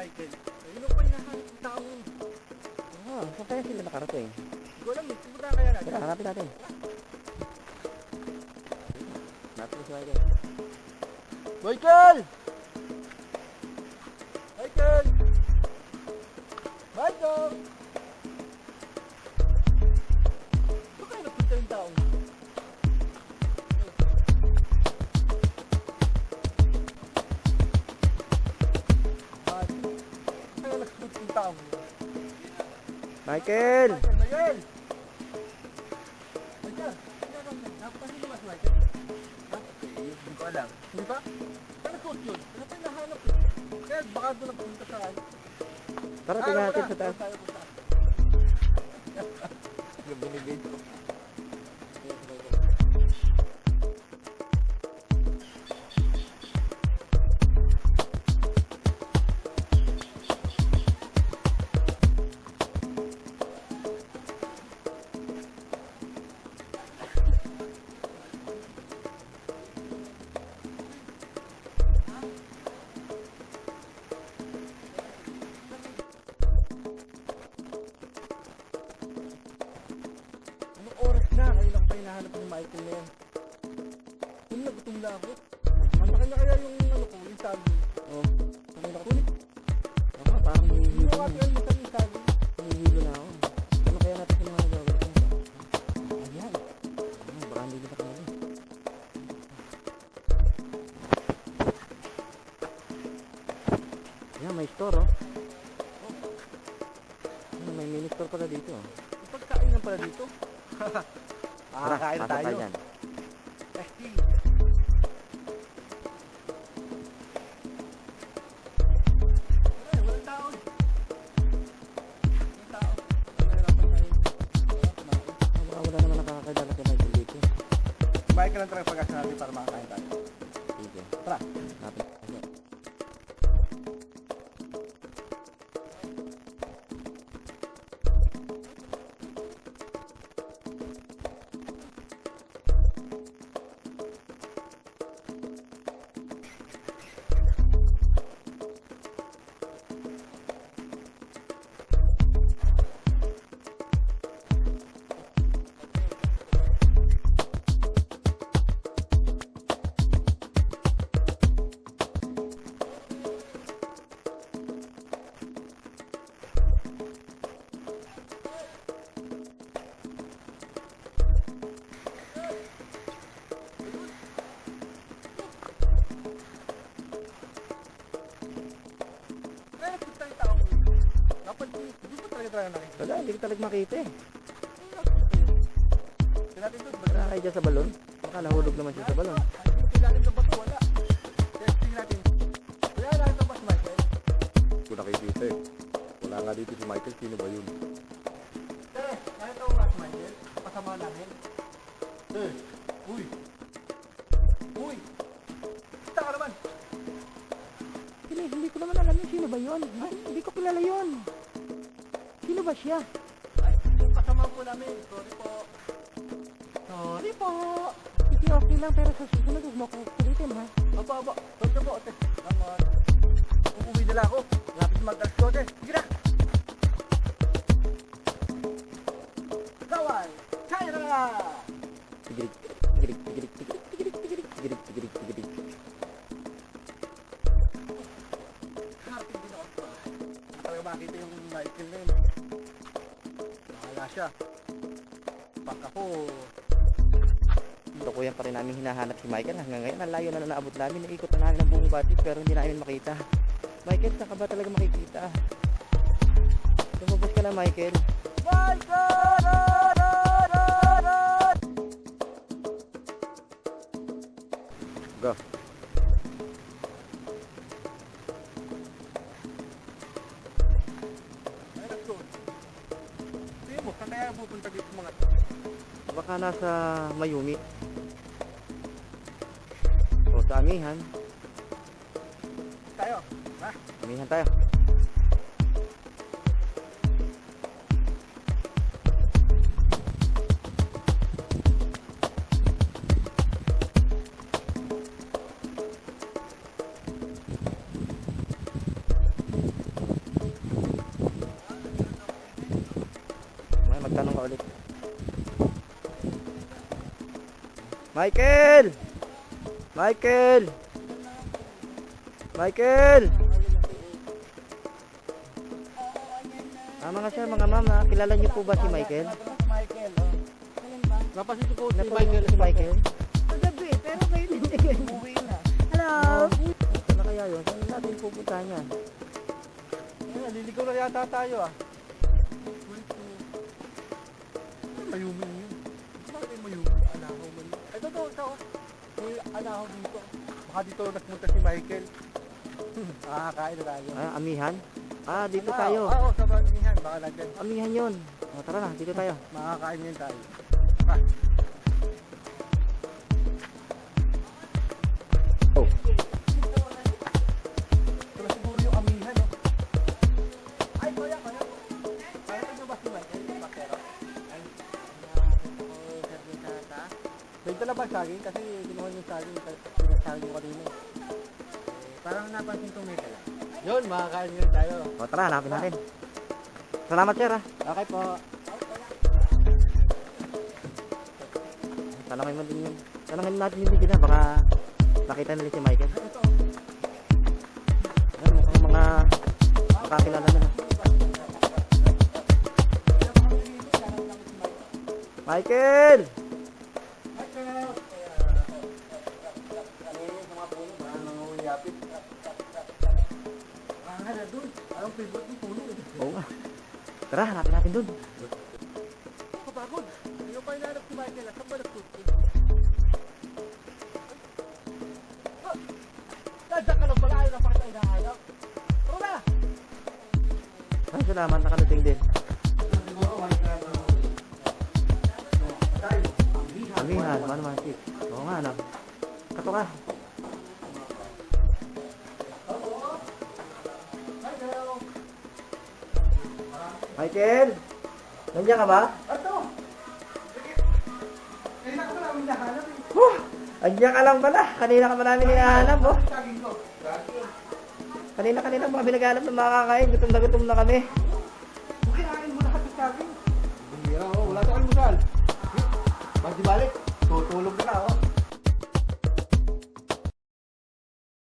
Michael. Ayun pa yung nahanap ng tao. Oo, saan kaya sila nakarating? Hindi ko alam eh, pumunta kaya natin. Tara, hanapin natin. Hanapin si Michael. Michael! Michael! Michael! Saan kaya nagpunta yung tao? Michael! Michael! Michael! Napasin mo ba si Michael? Ha? Hindi ko alam. Hindi ba? Saan nagsuot yun? Ano pa yung nahanap eh? Kaya baka doon nagpunta sa akin. Tara, tingnan natin sa taas. Binibig ko. Ngayon ako pa hinahanap ng Michael na yan. Kung nagutom na ako. Masakay na kaya yung ano ko, yung sabi. Oo. Sakay na kulit. Ako, parang hihilo Hindi na. ako ati almusal yung sabi. Hihilo na ako. Ano kaya natin sa mga nagawin ko? Ayan. Baka hindi kita kamali. Ayan, may store oh. Ayan, may mini store pala dito. Ipagkain na pala dito. Tara, Kain pasok tayo dyan. Esti. Walang tao. Walang tao. Nahirapan tayo. Baka wala naman nakakadala kay Michael dito. Kumain ka lang talaga pagkasa natin para makakain tayo. Sige. Tara. Napit. Wala, hindi ko talaga makita eh. Tingnan natin doon. Wala kayo dyan sa balon. Baka nahulog naman siya sa balon. Tingnan ng bato, wala. Testing natin. Wala na ito ba si Michael? Kung nakikita eh. Wala nga dito si Michael, sino ba yun? Nakita ko ba si Michael? Kasama namin. Uy! Uy! Kita ka naman! Hindi ko naman alam yung sino ba yun. Hindi ko kilala yun. Sino ba siya? Ay, yung kasama po namin. Sorry po. Sorry po. Hindi okay lang pero sa susunod huwag mo ako kulitin ha. Aba. Sorry po, ate. Naman. Uuwi nila ako. Lapit mag-alas ko, ate. Sige na! Kawal! Kaya na! Tigirig. Happy din ako pa. Talaga makita yung Michael na yun. Bahala siya. Pag ako... Ito ko yan pa rin namin hinahanap si Michael. Hanggang ngayon, ang layo na naabot namin. Naikot na namin ang buong batis pero hindi namin makita. Michael, saan ka ba talaga makikita? Lumabas ka na, Michael. Go. Ay, let's go. Tingin mo, saan kaya pupunta dito mga... Baka nasa Mayumi. O sa Amihan. Tayo, ha? Amihan tayo. Michael! Michael! Michael! Mga sir, mga ma'am, kilala niyo po ba si Michael? Michael, oh. Napasin ko po si Napasin Michael. niyo si Michael? Kagabi, pero ngayon hindi. Umuwi na. Hello? Ano kaya yun? Saan natin pupuntahan yan? Liligaw na yata tayo ah. Mayuming yun. Bakit mayuming? Alahaw man yun. Ito to, ito. May alahaw dito. Baka dito nagpunta si Michael. Kakain na tayo. Ah, amihan? Ah, dito tayo. Oo, sa Amihan. Baka nandyan. Amihan yun. O, tara na, dito tayo. Makakain yun tayo. Oh. Ito na siguro yung Amihan, no? Ay, kaya. Kaya nyo ba si Michael? Bakero? Ay, benta na ba saging? Kasi kinuha yung saging. Pinasaging ko kanina. Parang napansin ko may tala. Yun, makakain yun tayo. O, tara, hanapin natin. Salamat, sir, ah. Okay po. Tanongin mo din yun. Tanongin natin yung video na, baka nakita nila si Michael. Ayan, mukhang mga makakilala nila. Michael! Anong favorite ng puno? Oo nga. Tara, hanapin natin dun. Kapagod. Ayaw pa hinanap si Michael. Saan ba nagtutin? Nandiyan ka lang pala. Ayaw na pa kita hinahanap. Tara na! Ay, salamat, nakarating din. Amihan, man, sik. Oo nga, ano. Kato ka. Michael! Nandiyan ka ba? Ato! Kailan ko lang hinahanap eh. Andiyan ka lang pala. Kanina ka pa namin hinahanap, oh. Saging ko. Kanina pa kami naghanap ng makakain. Gutom na kami. Kinain mo lahat ng saging. Hindi, wala sa almusal. Balik, tutulog na, oh.